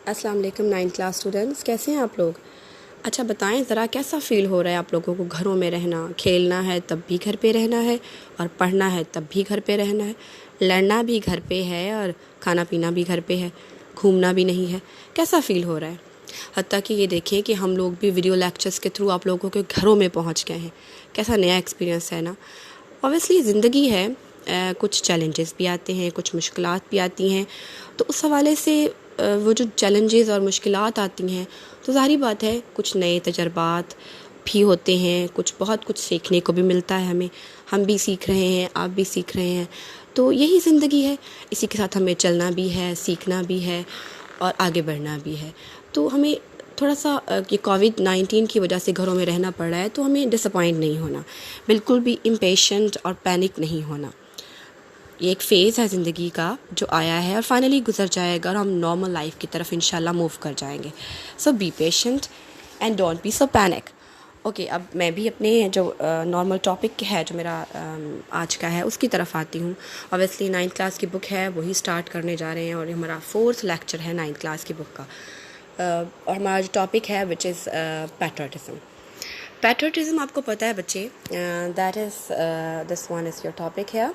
अस्सलाम वालेकुम 9th class students, कैसे हैं आप लोग। अच्छा बताएं ज़रा, कैसा फ़ील हो रहा है आप लोगों को घरों में रहना। खेलना है तब भी घर पे रहना है, और पढ़ना है तब भी घर पे रहना है, लड़ना भी घर पे है और खाना पीना भी घर पे है, घूमना भी नहीं है। कैसा फ़ील हो रहा है। हत्ता कि ये देखें कि हम लोग भी वीडियो लेक्चर्स के थ्रू आप लोगों के घरों में पहुंच गए हैं। कैसा नया एक्सपीरियंस है ना। ऑब्वियसली ज़िंदगी है, कुछ चैलेंजेस भी आते हैं, कुछ मुश्किलात भी आती हैं। तो उस हवाले से वो जो चैलेंजेस और मुश्किलात आती हैं, तो ज़ाहिर बात है कुछ नए तजर्बात भी होते हैं, बहुत कुछ सीखने को भी मिलता है हमें। हम भी सीख रहे हैं, आप भी सीख रहे हैं। तो यही ज़िंदगी है, इसी के साथ हमें चलना भी है, सीखना भी है और आगे बढ़ना भी है। तो हमें थोड़ा सा ये कोविड-19 की वजह से घरों में रहना पड़ रहा है, तो हमें डिसअपॉइंट नहीं होना, बिल्कुल भी इम्पेशेंट और पैनिक नहीं होना। ये एक फ़ेज़ है ज़िंदगी का जो आया है और फाइनली गुजर जाएगा और हम नॉर्मल लाइफ की तरफ इंशाल्लाह मूव कर जाएंगे। So be patient and don't be so panic. Okay, अब मैं भी अपने जो नॉर्मल टॉपिक है जो मेरा आज का है उसकी तरफ आती हूँ। ऑब्वियसली 9th क्लास की बुक है, वही स्टार्ट करने जा रहे हैं और हमारा 4th लेक्चर है 9th क्लास की बुक का। और हमारा जो टॉपिक है विच इज़ पैट्रियटिज़म। पैट्रियटिज़म आपको पता है बच्चे, that is this one is your topic है।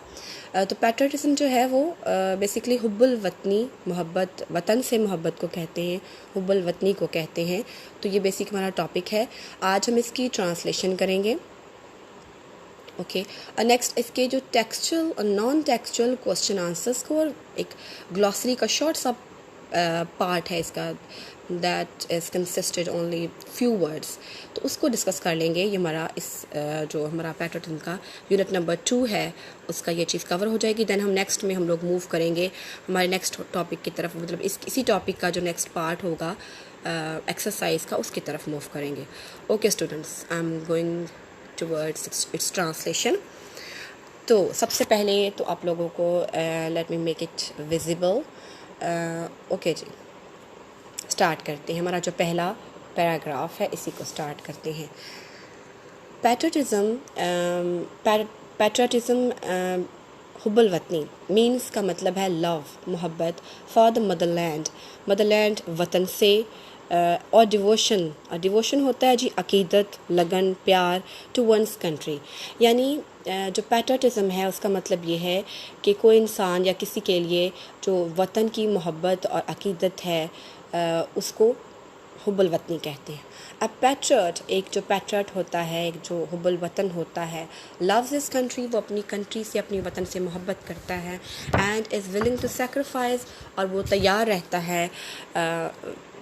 तो पैट्रियटिज़म जो है वो बेसिकली हुब्बुल वतनी, मोहब्बत, वतन से मोहब्बत को कहते हैं, हुब्बुल वतनी को कहते हैं। तो ये बेसिक हमारा टॉपिक है। आज हम इसकी ट्रांसलेशन करेंगे। ओके, नेक्स्ट इसके जो टेक्सचुअल और नॉन टेक्सचुअल क्वेश्चन आंसर्स को और एक ग्लॉसरी का शॉर्ट सा पार्ट है इसका, that is consisted only few words, तो उसको डिस्कस कर लेंगे। ये हमारा जो हमारा पैट्रियटिज्म का यूनिट नंबर 2 है उसका ये चीज़ कवर हो जाएगी। देन हम नेक्स्ट में हम लोग मूव करेंगे हमारे नेक्स्ट टॉपिक की तरफ, मतलब इसी टॉपिक का जो नेक्स्ट पार्ट होगा एक्सरसाइज का, उसकी तरफ मूव करेंगे। Okay students, I am going towards its translation. तो सबसे पहले तो आप लोगों को let me make it visible. Okay जी, स्टार्ट करते हैं। हमारा जो पहला पैराग्राफ है इसी को स्टार्ट करते हैं। पैट्रियटिज़म हुब्बुल वतनी मीन्स का मतलब है लव, मोहब्बत, फॉर द मदरलैंड, मदरलैंड वतन से, और डिवोशन होता है जी अकीदत, लगन, प्यार टू वंस कंट्री। यानी जो पैट्रियटिज़म है उसका मतलब ये है कि कोई इंसान या किसी के लिए जो वतन की मोहब्बत और अकीदत है उसको हुब्बुल वतनी कहते हैं। अब पैट्रियट, एक जो पैट्रियट होता है, एक जो हुब्बुल वतन होता है, लव्स हिज कंट्री, वो अपनी कंट्री से, अपनी वतन से मोहब्बत करता है, and is willing to sacrifice, और वो तैयार रहता है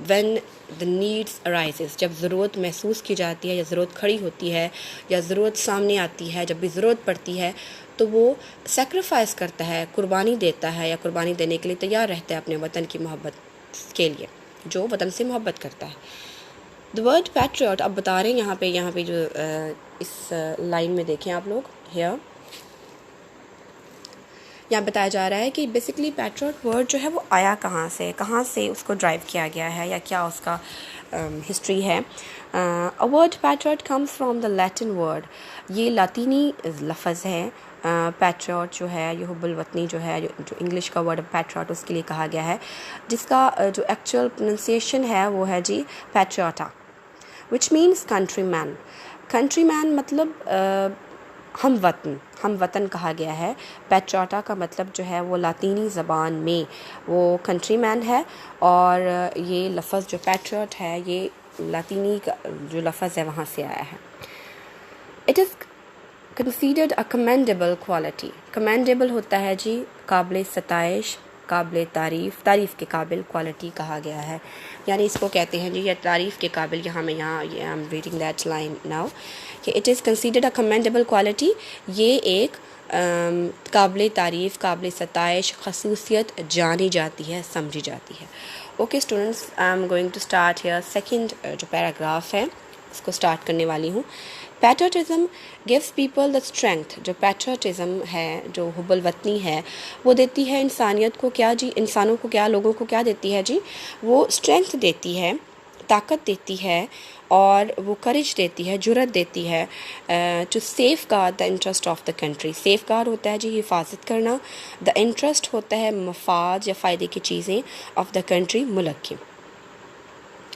व्हेन द नीड्स अराइजेस, जब ज़रूरत महसूस की जाती है या ज़रूरत खड़ी होती है या ज़रूरत सामने आती है, जब भी ज़रूरत पड़ती है तो वो सेक्रीफाइस करता है, कुर्बानी देता है या कुर्बानी देने के लिए तैयार रहता है अपने वतन की मोहब्बत के लिए, जो वतन से मोहब्बत करता है। द वर्ड पैट्रियट अब बता रहे हैं यहाँ पे जो इस लाइन में देखें आप लोग, हियर यहाँ बताया जा रहा है कि बेसिकली पैट्रियट वर्ड जो है वो आया कहाँ से उसको ड्राइव किया गया है या क्या उसका हिस्ट्री है। A word patriot comes from the Latin word, ये लातीनी लफ्ज़ है। पैट्रियट जो है, ये हुब्बुल वतनी जो है, जो इंग्लिश का वर्ड पैट्रियट उसके लिए कहा गया है, जिसका जो एक्चुअल प्रोनाउंसिएशन है वो है जी पैट्रियटा, विच मीन्स कंट्रीमैन। कंट्रीमैन मतलब हम वतन कहा गया है। पैट्रियटा का मतलब जो है वो लातीनी ज़बान में वो कंट्रीमैन है, और ये लफ्ज़ जो पैट्रियट है ये लातीनी का जो लफ्ज़ है वहाँ से आया है। It is considered a commendable quality, commendable होता है जी काबिल सताइश, काबिल तारीफ़ के काबिल क्वालिटी कहा गया है। यानी इसको कहते हैं जी या तारीफ़ के काबिल, I am reading that line now, कि it is considered a commendable quality, ये एक काबिल तारीफ़, काबिल सताइश खसूसियत जानी जाती है, समझी जाती है। Okay students, I am going to start here second जो पैराग्राफ है इसको स्टार्ट करने वाली हूँ। Patriotism gives people the strength, जो पैट्रियटिज़म है, जो हुब्बुल वतनी है, वो देती है इंसानियत को क्या जी, इंसानों को क्या, लोगों को क्या देती है जी, वो स्ट्रेंथ देती है, ताकत देती है, और वो करेज देती है, जुर्रत देती है to safeguard the interest of the country. Safeguard होता है जी हिफाजत करना, द इंटरेस्ट होता है मफाद या फ़ायदे की चीज़ें, ऑफ द कंट्री मुल्क की।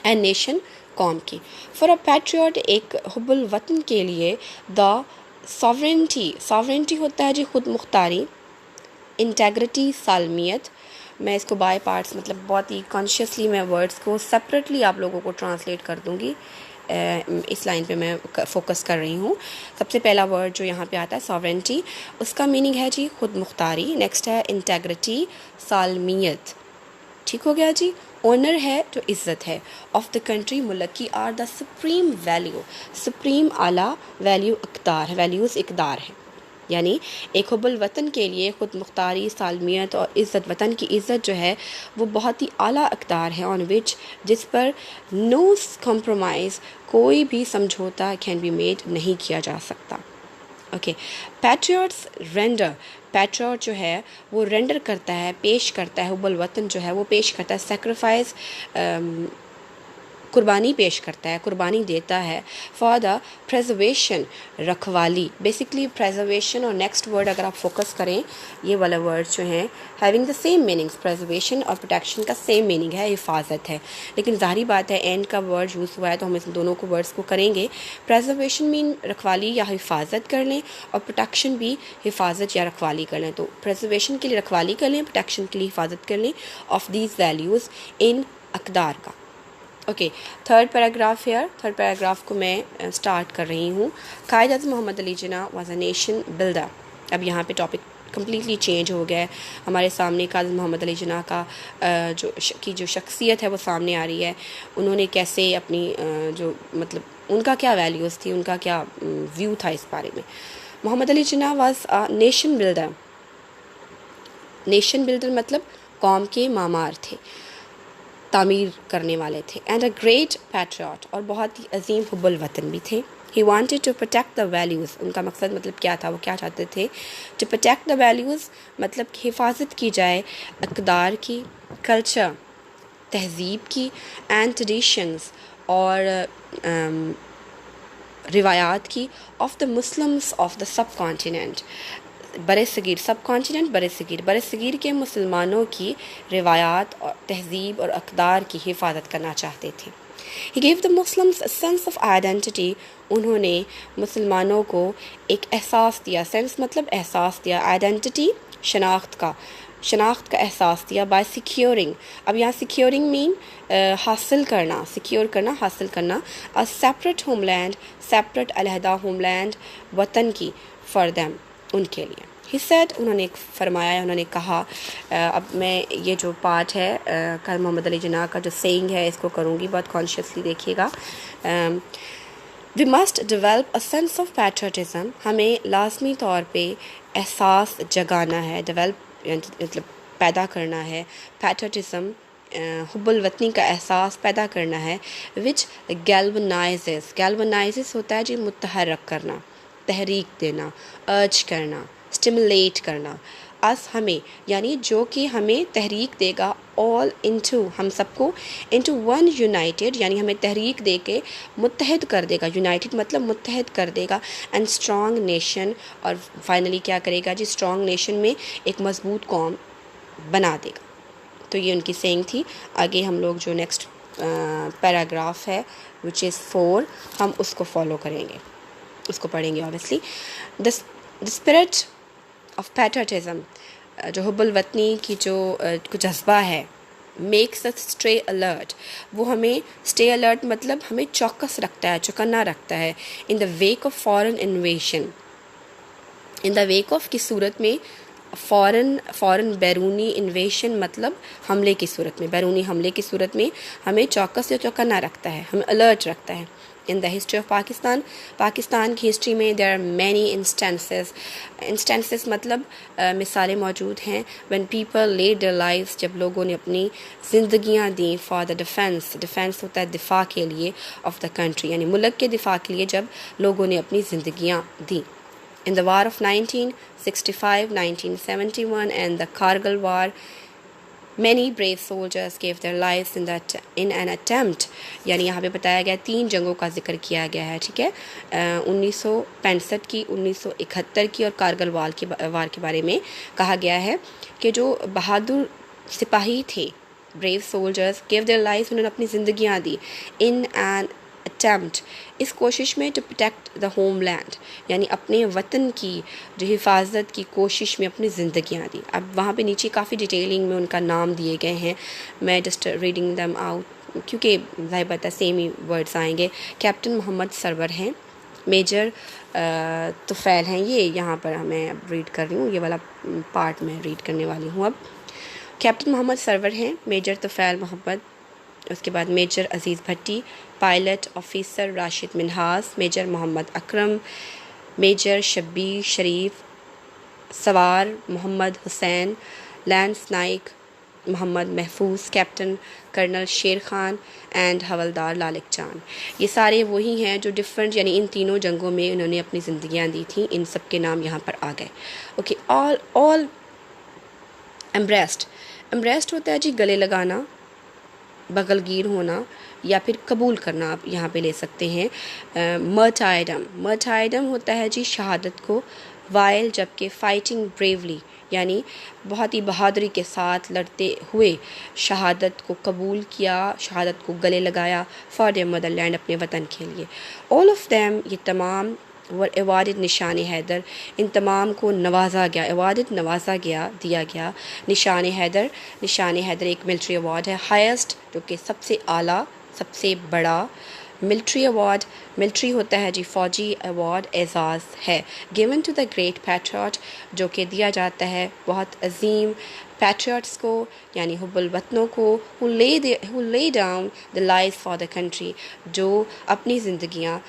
एंड नेशन कौम की। फॉर अ पैट्रियट एक हुब्बुल वतन के लिए द सॉवरेंटी होता है जी खुद मुख्तारी, इंटेग्रिटी सालमियत। मैं इसको बाय पार्ट्स मतलब बहुत ही कॉन्शियसली मैं वर्ड्स को सेपरेटली आप लोगों को ट्रांसलेट कर दूंगी। इस लाइन पे मैं फोकस कर रही हूँ। सबसे पहला वर्ड जो यहाँ पे आता है सॉवरेंटी, उसका मीनिंग है जी खुद मुख्तारी। नेक्स्ट है इंटेग्रिटी सालमियत, ठीक हो गया जी। ऑनर है जो इज़्ज़त है, ऑफ द कंट्री मुल्क की, are the supreme value, supreme आला वैल्यू इक़दार है, वैल्यूज़ इक़दार है। यानी एक हुब्बुल वतन के लिए खुद मुख्तारी, सालमियत और इज़्ज़त, वतन की इज़्ज़त जो है वो बहुत ही आला इक़दार है, ऑन विच, जिस पर नो कॉम्प्रोमाइज़, कोई भी समझौता कैन बी मेड, नहीं किया जा सकता। ओके, पैट्रियट्स रेंडर, पैट्रियट जो है वो रेंडर करता है, पेश करता है, हुब्बुल वतन जो है वो पेश करता है, सेक्रीफाइस, कुर्बानी पेश करता है, कुर्बानी देता है, फॉर द प्रेजर्वेशन, रखवाली। बेसिकली प्रेजर्वेशन और नेक्स्ट वर्ड अगर आप फोकस करें, ये वाला वर्ड जो है having the same meanings, preservation और प्रोटेक्शन का सेम मीनिंग है, हिफाजत है। लेकिन ज़ाहिर बात है एंड का वर्ड यूज़ हुआ है तो हम इस दोनों को वर्ड्स को करेंगे। प्रेजर्वेशन मीन रखवाली या हिफाजत कर लें, और प्रोटेक्शन भी हिफाजत या रखवाली कर लें। तो प्रेजर्वेशन के लिए रखवाली कर लें, प्रोटेक्शन के लिए हिफाजत कर लें ऑफ दीज वैल्यूज़ इन अक़दार का। ओके, थर्ड पैराग्राफ है। थर्ड पैराग्राफ को मैं स्टार्ट कर रही हूँ। कायद आज़म Mohammad Ali Jinnah was a nation builder. अब यहाँ पे टॉपिक कम्प्लीटली चेंज हो गया है। हमारे सामने कायद मोहम्मद अली जिन्ना का जो शख्सियत है वो सामने आ रही है। उन्होंने कैसे अपनी जो मतलब उनका क्या वैल्यूज़ थी, उनका क्या व्यू था इस बारे में। Mohammad Ali Jinnah was a nation builder. Nation builder मतलब कौम के मामार थे, तामीर करने वाले थे। एंड अ ग्रेट पैट्रियट, और बहुत ही अजीम हुब्बुल वतन भी थे। He wanted to protect the values, उनका मकसद मतलब क्या था, वो क्या चाहते थे, टू प्रोटेक्ट द वैल्यूज़ मतलब हिफाजत की जाए इक़दार की, कल्चर तहज़ीब की, एंड ट्रेडिशंस और रिवायात की, of the Muslims of the sub continent, बर सग़ीर, सब कॉन्टिनेंट बर सग़ीर के मुसलमानों की रिवायात और तहज़ीब और अक़दार की हिफाजत करना चाहते थे। He gave the Muslims a sense of identity, उन्होंने मुसलमानों को एक एहसास दिया, सेंस मतलब एहसास दिया, आइडेंटिटी शनाख्त का एहसास दिया, बाय सिक्योरिंग। अब यहाँ सिक्योरिंग मीन हासिल करना, सिक्योर करना, हासिल करना, अ सेपरेट होमलैंड, सेपरेट अलहदा होमलैंड, वतन की, फॉर देम, उनके लिए। He said, उन्होंने फरमाया, उन्होंने कहा। अब मैं ये जो पार्ट है कायद मोहम्मद अली जिन्ना का जो सेइंग है इसको करूँगी, बहुत कॉन्शियसली देखिएगा। We must develop a sense of patriotism, हमें लाजमी तौर पे एहसास जगाना है, डेवलप मतलब पैदा करना है, पैट्रियटिज़म हुब्बुल वतनी का एहसास पैदा करना है, विच गैल्वनाइज़ेस होता है जी मुतहर्रक करना, तहरीक देना, अर्ज करना, स्टिमुलेट करना, अस हमें, यानी जो कि हमें तहरीक देगा, ऑल इनटू, हम सबको, इनटू वन यूनाइटेड, यानी हमें तहरीक दे के मुत्तहद कर देगा, यूनाइटेड मतलब मुत्तहद कर देगा, एंड स्ट्रॉन्ग नेशन, और फाइनली क्या करेगा जी, स्ट्रॉन्ग नेशन में एक मजबूत कौम बना देगा। तो ये उनकी सेइंग थी। आगे हम लोग जो नेक्स्ट पैराग्राफ है विच इज़ 4, हम उसको फॉलो करेंगे, उसको पढ़ेंगे obviously. The spirit of patriotism, जो हुब्बुल वतनी की जो जज्बा है, मेक्स अस स्टे अलर्ट, वो हमें स्टे अलर्ट मतलब हमें चौकस रखता है, चौकन्ना रखता है, in the wake of foreign इन्वेशन, in the wake of की सूरत में, फ़ौरन बैरूनी इन्वेशन मतलब हमले की सूरत में, बैरूनी हमले की सूरत में हमें चौकस या चौकन्ना रखता है, हमें अलर्ट रखता है। In the history of Pakistan, Pakistan की हिस्ट्री में देयर आर मैनी इंस्टेंसेस मतलब मिसालें मौजूद हैं, when people laid their lives, जब लोगों ने अपनी ज़िंदगियाँ दी, फॉर द डिफेंस होता है दिफा के लिए, ऑफ द कंट्री यानी मुल्क के दिफा के लिए जब लोगों ने अपनी ज़िंदगियाँ दी। In the war of 1965, 1971 and the Kargil war, many brave soldiers gave their lives in an attempt, यानी यहाँ पे बताया गया 3 जंगों का जिक्र किया गया है, ठीक है, 1965 की, 1971 की और कारगिल वार के बारे में कहा गया है कि जो बहादुर सिपाही थे brave soldiers give their lives, उन्होंने अपनी ज़िंदगियाँ दी इन एन अटैम्प्ट, इस कोशिश में to protect the homeland, यानी अपने वतन की जो हिफाजत की कोशिश में अपनी ज़िंदगियाँ दी। अब वहाँ पे नीचे काफ़ी डिटेलिंग में उनका नाम दिए गए हैं, मैं जस्ट रीडिंग दैम आउट क्योंकि ज़ाहिर बात है सेम ही वर्ड्स आएंगे। कैप्टन मोहम्मद सरवर हैं, मेजर तुफ़ैल हैं, ये यहाँ पर मैं अब रीड कर रही हूँ, ये वाला पार्ट मैं रीड करने वाली हूँ अब। कैप्टन मोहम्मद सरवर हैं, मेजर तुफ़ैल मोहम्मद, उसके बाद major Aziz Bhatti, pilot officer Rashid Minhas, major Mohammad Akram, major Shabbir Sharif, सवार Mohammad Hussain, lance Naik Mohammad Mahfuz, captain colonel शेर खान एंड हवलदार लालिक चांद। ये सारे वही हैं जो डिफरेंट यानी इन तीनों जंगों में उन्होंने अपनी ज़िंदगियाँ दी थी। इन सब के नाम यहाँ पर आ गए। ओके, ऑल एम्ब्रेस्ड होता है जी गले लगाना, बगलगीर होना या फिर कबूल करना, आप यहाँ पे ले सकते हैं। मर्टायडम होता है जी शहादत को, वाइल जबकि फाइटिंग ब्रेवली यानी बहुत ही बहादुरी के साथ लड़ते हुए शहादत को कबूल किया, शहादत को गले लगाया फॉर देयर मदरलैंड, अपने वतन के लिए। ऑल ऑफ देम, ये तमाम वर अवार्डेड निशान हैदर, इन तमाम को नवाजा गया, अवार्डेड नवाजा गया, दिया गया। निशान हैदर एक मिलिट्री अवार्ड है, हाईएस्ट जो कि सबसे आला सबसे बड़ा मिलिट्री अवार्ड। मिलिट्री होता है जी फौजी अवार्ड, एजाज़ है। Given to the great patriot, जो कि दिया जाता है बहुत अजीम पैट्रियट्स को यानी हुब्बुल वतनों को, who lay down the lives for the country, जो अपनी ज़िंदगियाँ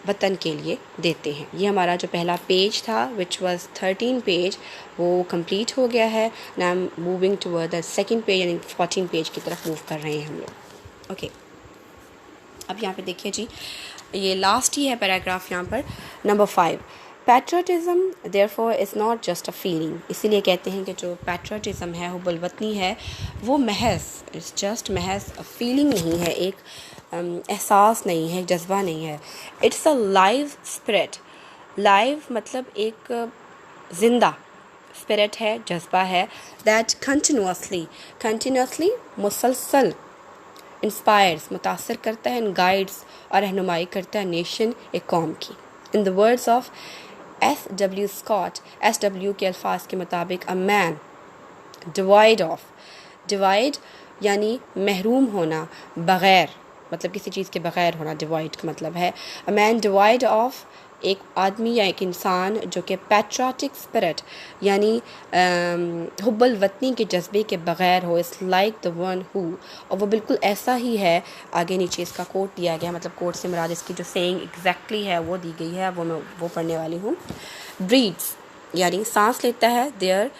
वतन के लिए देते हैं। ये हमारा जो पहला पेज था which was 13 पेज, वो कंप्लीट हो गया है। now I'm moving toward the second page यानी 14 पेज की तरफ मूव कर रहे हैं हम लोग। ओके, अब यहाँ पे देखिए जी, ये लास्ट ही है पैराग्राफ यहाँ पर, number 5। Patriotism therefore is not just a feeling, इसीलिए कहते हैं कि जो पैट्रियटिज़म है, हुब्बुल वतनी है, वो महज अ फीलिंग नहीं है, एक एहसास नहीं है, जज्बा नहीं है। It's a live spirit. Live मतलब एक जिंदा, स्पिरिट है, जज्बा है, दैट कंटिन्यूसली मुसलसल इंस्पायर्स मुतासर करता है, एंड गाइड्स और रहनुमाई करता है नेशन, एक कौम की। In the words of S.W. Scott, S.W. के अल्फाज के मुताबिक, अ मैन डिवाइड यानी महरूम होना, बग़ैर मतलब किसी चीज़ के बग़ैर होना, डिवाइड का मतलब है अ मैन डिवाइड ऑफ, एक आदमी या एक इंसान जो कि पैट्रियाटिक स्पिरिट यानी हुब्बुल वतनी के जज्बे के बग़ैर हो, इस लाइक द वन हु, और वो बिल्कुल ऐसा ही है। आगे नीचे इसका कोट दिया गया, मतलब कोट से मुराद इसकी जो सेइंग एग्जैक्टली है वो दी गई है, वो मैं वो पढ़ने वाली हूँ। ब्रीड्स यानी सांस लेता है, there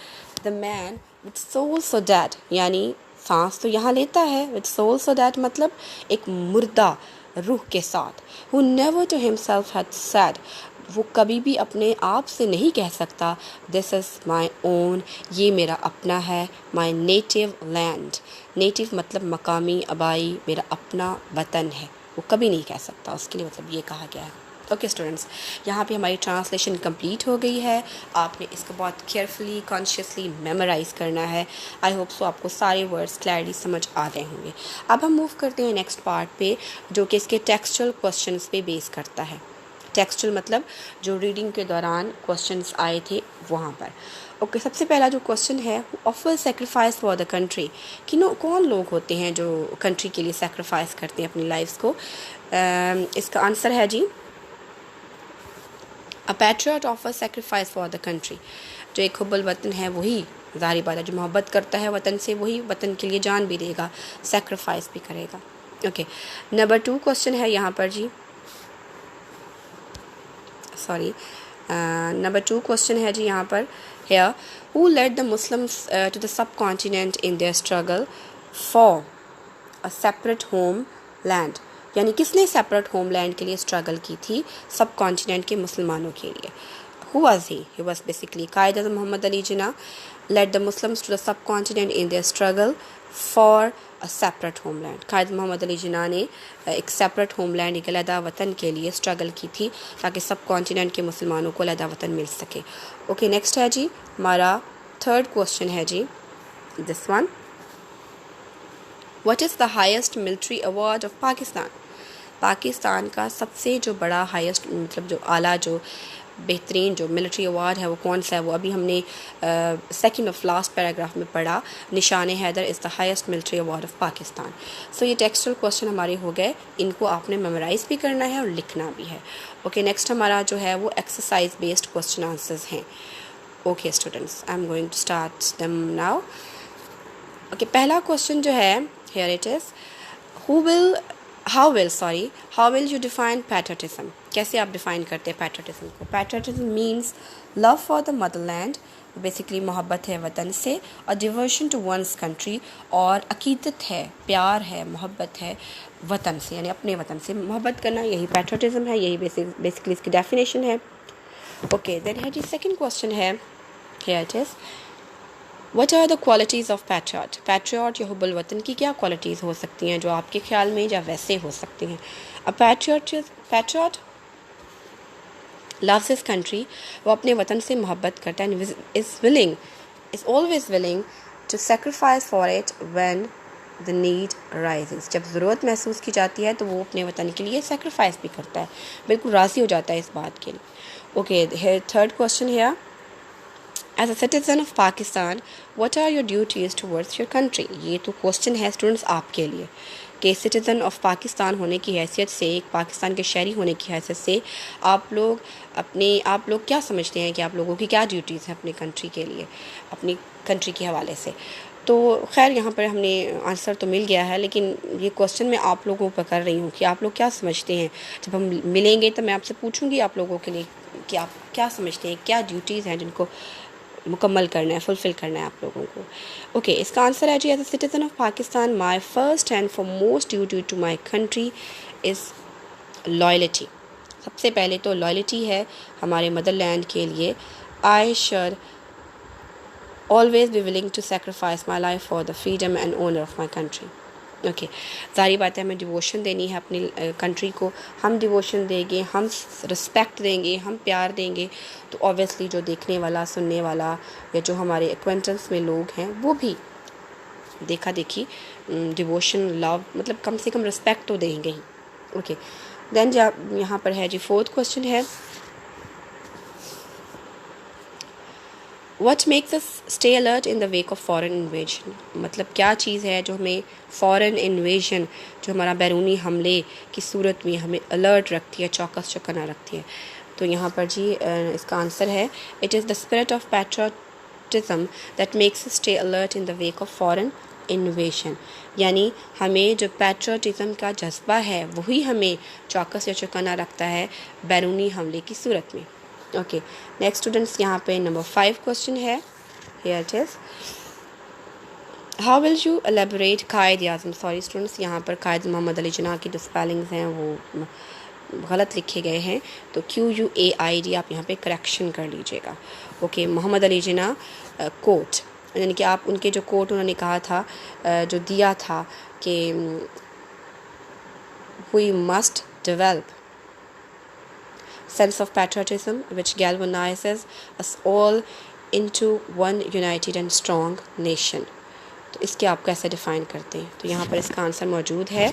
the man with soul so dead, यानी सांस तो यहाँ लेता है, विद सोल सो डैड मतलब एक मुर्दा रूह के साथ। who never to himself had said, वो कभी भी अपने आप से नहीं कह सकता, दिस इज़ माई ओन, ये मेरा अपना है, माई नेटिव लैंड, नेटिव मतलब मकामी, आबाई, मेरा अपना वतन है, वो कभी नहीं कह सकता, उसके लिए मतलब ये कहा गया है। ओके स्टूडेंट्स, यहाँ पे हमारी ट्रांसलेशन कंप्लीट हो गई है। आपने इसको बहुत केयरफुली कॉन्शियसली मेमोराइज़ करना है। आई होप सो आपको सारे वर्ड्स क्लैरिटी समझ आ गए होंगे। अब हम मूव करते हैं नेक्स्ट पार्ट पे, जो कि इसके टेक्सचुअल क्वेश्चंस पे बेस करता है। टेक्सचुअल मतलब जो रीडिंग के दौरान क्वेश्चंस आए थे वहाँ पर। ओके, सबसे पहला जो क्वेश्चन है, offer sacrifice for the country, कि कौन लोग होते हैं जो कंट्री के लिए सेक्रीफाइस करते हैं अपनी लाइफ्स को। इसका आंसर है जी, a patriot offer sacrifice for the country, जो एक हुब्बुल वतन है वही, ज़ाहिर बात है, जो मोहब्बत करता है वतन से वही वतन के लिए जान भी देगा, सेक्रीफाइस भी करेगा। ओके, नंबर 2 क्वेश्चन है यहाँ पर जी, नंबर 2 क्वेश्चन है जी यहाँ पर, here who led the Muslims to the subcontinent in their struggle for a separate homeland, यानी किसने सेपरेट होमलैंड के लिए स्ट्रगल की थी सब कॉन्टिनेंट के मुसलमानों के लिए। Who was he? He was basically Qaid-e-Azam Muhammad Ali Jinnah led the Muslims to the subcontinent in their struggle for a separate homeland. Qaid Muhammad Ali Jinnah ने एक सेपरेट होमलैंड, एक अलहदा वतन के लिए स्ट्रगल की थी ताकि सब कॉन्टिनेंट के मुसलमानों को अलहदा वतन मिल सके। ओके, नेक्स्ट है जी हमारा 3rd क्वेश्चन है जी, this one, what is the highest military award of Pakistan? Pakistan का सबसे जो बड़ा हाईएस्ट मतलब जो आला जो बेहतरीन जो मिलिट्री अवार्ड है वो कौन सा है? वो अभी हमने सेकंड ऑफ लास्ट पैराग्राफ में पढ़ा, Nishan Haider is the highest military award of Pakistan. So ये टेक्सचुअल क्वेश्चन हमारे हो गए, इनको आपने मेमोराइज भी करना है और लिखना भी है। ओके, नेक्स्ट हमारा जो है वो एक्सरसाइज बेस्ड क्वेश्चन आंसर्स हैं। Okay students, I am going to start them now. Okay, पहला क्वेश्चन जो है, here it is, how will you define patriotism? कैसे आप डिफाइन करते हैं पैट्रियटिज्म को? Patriotism means love for the Motherland, basically मोहब्बत है वतन से, और डिवोशन टू वंस कंट्री, और अकीदत है, प्यार है, मोहब्बत है वतन से, यानी अपने वतन से मोहब्बत करना, यही पैट्रियटिज्म है, यही बेसिकली इसकी डेफिनेशन है। ओके, देन है जी सेकंड क्वेश्चन है, here it is, What are the qualities of patriot? Patriot या हुब्बुल वतन की क्या क्वालिटीज़ हो सकती हैं जो आपके ख्याल में या वैसे हो सकती हैं? A patriot loves his country, वो अपने वतन से मोहब्बत करता है, is always willing to sacrifice for it when the need arises. जब ज़रूरत महसूस की जाती है तो वो अपने वतन के लिए सेक्रीफाइस भी करता है, बिल्कुल राज़ी हो जाता है इस बात के लिए। ओके, थर्ड क्वेश्चन है, As a citizen of Pakistan, what are your duties towards your country? ये तो क्वेश्चन है स्टूडेंट्स आपके लिए कि सिटीज़न ऑफ पाकिस्तान होने की हैसियत से, एक पाकिस्तान के शहरी होने की हैसियत से आप लोग क्या समझते हैं कि आप लोगों की क्या ड्यूटीज़ हैं अपनी कंट्री के लिए, अपनी कंट्री के हवाले से? तो खैर यहाँ पर हमने आंसर तो मिल गया है, लेकिन ये क्वेश्चन मैं आप लोगों पर कर रही हूँ कि आप लोग क्या समझते हैं। जब हम मिलेंगे तो मैं आपसे पूछूँगी आप लोगों के लिए कि आप क्या समझते हैं, क्या ड्यूटीज़ हैं जिनको मुकम्मल करना है, फुलफ़िल करना है आप लोगों को। ओके, इसका आंसर है जी, as a citizen of Pakistan my first and foremost duty to my country is loyalty. सबसे पहले तो लॉयल्टी है हमारे मदरलैंड के लिए। I should always be willing to sacrifice my life for the freedom and honour of my country. Okay, जाहिर बात है हमें डिवोशन देनी है अपनी कंट्री को, हम डिवोशन देंगे, हम रिस्पेक्ट देंगे, हम प्यार देंगे, तो ऑब्वियसली जो देखने वाला, सुनने वाला, या जो हमारे एक्वेंटेंस में लोग हैं वो भी देखा देखी डिवोशन, लव, मतलब कम से कम रिस्पेक्ट तो देंगे ही। ओके, देन जब यहाँ पर है जी फोर्थ क्वेश्चन है, What makes us stay alert in the wake of foreign invasion? मतलब क्या चीज़ है जो हमें foreign invasion, जो हमारा बैरूनी हमले की सूरत में हमें अलर्ट रखती है, चौकस चौकन्ना रखती है? तो यहाँ पर जी इसका आंसर है, It is the spirit of patriotism that makes us stay alert in the wake of foreign invasion. यानी हमें जो पैट्रियटिज़म का जज्बा है वही हमें चौकस या चौकन्ना रखता है बैरूनी हमले की सूरत में। ओके, नेक्स्ट स्टूडेंट्स यहाँ पे नंबर 5 क्वेश्चन है, here it is, how will you elaborate Quaid Azam? Sorry students, यहाँ पर कायद मोहम्मद अली जिन्ना की जो स्पेलिंग्स हैं वो गलत लिखे गए हैं, तो QUAID आप यहाँ पे करेक्शन कर लीजिएगा। ओके, मोहम्मद अली जिन्ना कोट, यानी कि आप उनके जो कोट उन्होंने कहा था, जो दिया था कि we must develop sense of patriotism which galvanizes us all into one united and strong nation. तो इसके आप कैसे डिफ़ाइन करते हैं? तो यहाँ पर इसका आंसर मौजूद है,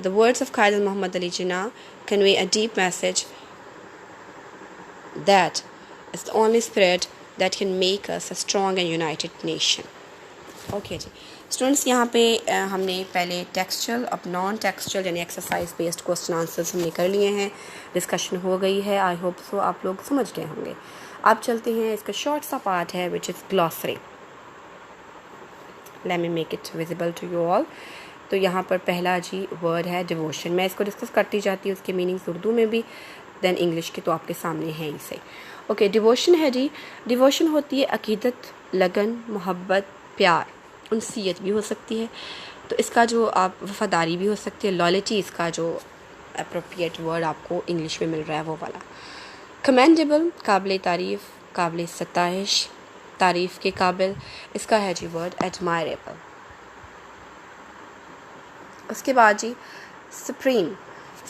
the words of Qaid Muhammad Ali Jinnah convey a deep message that is the only spirit that can make us a strong and united nation. Okay जी स्टूडेंट्स, यहाँ पे हमने पहले टेक्सचुअल, अब नॉन टेक्सचुअल यानी exercise based question answers हमने कर लिए हैं, डिस्कशन हो गई है। आई होप सो आप लोग समझ गए होंगे। आप चलते हैं, इसका शॉर्ट सा पार्ट है which is glossary. Let me make it visible to you all. तो यहाँ पर पहला जी वर्ड है डिवोशन। मैं इसको डिस्कस करती जाती हूँ, उसके मीनिंग्स उर्दू में भी, देन इंग्लिश के तो आपके सामने हैं इसे। ओके, डिवोशन है जी, डिवोशन होती है अकीदत, लगन, मोहब्बत, प्यार, उनसीयत भी हो सकती है। तो इसका जो आप वफादारी भी हो सकती है, लॉयल्टी इसका जो अप्रोप्रिएट वर्ड आपको इंग्लिश में मिल रहा है वो वाला। कमेंडेबल, काबिल तारीफ़, काबिल सताइश, तारीफ़ के काबिल, इसका है जी वर्ड एडमायरेबल। उसके बाद जी सुप्रीम,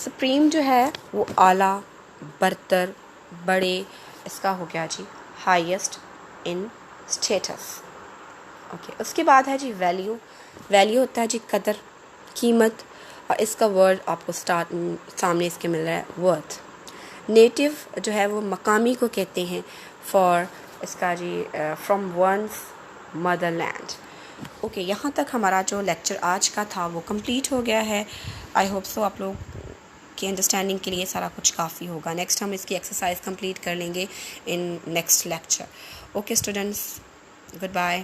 सुप्रीम जो है वो आला, बरतर, बड़े, इसका हो गया जी हाईएस्ट इन स्टेटस। ओके, उसके बाद है जी वैल्यू। वैल्यू होता है जी कदर, कीमत, और इसका वर्ड आपको सामने इसके मिल रहा है वर्थ। नेटिव जो है वो मकामी को कहते हैं, फॉर इसका जी फ्रॉम वंस मदरलैंड। ओके, यहाँ तक हमारा जो लेक्चर आज का था वो कंप्लीट हो गया है। आई होप सो आप लोग की अंडरस्टैंडिंग के लिए सारा कुछ काफ़ी होगा। नेक्स्ट हम इसकी एक्सरसाइज कंप्लीट कर लेंगे in next lecture. Okay students, good bye.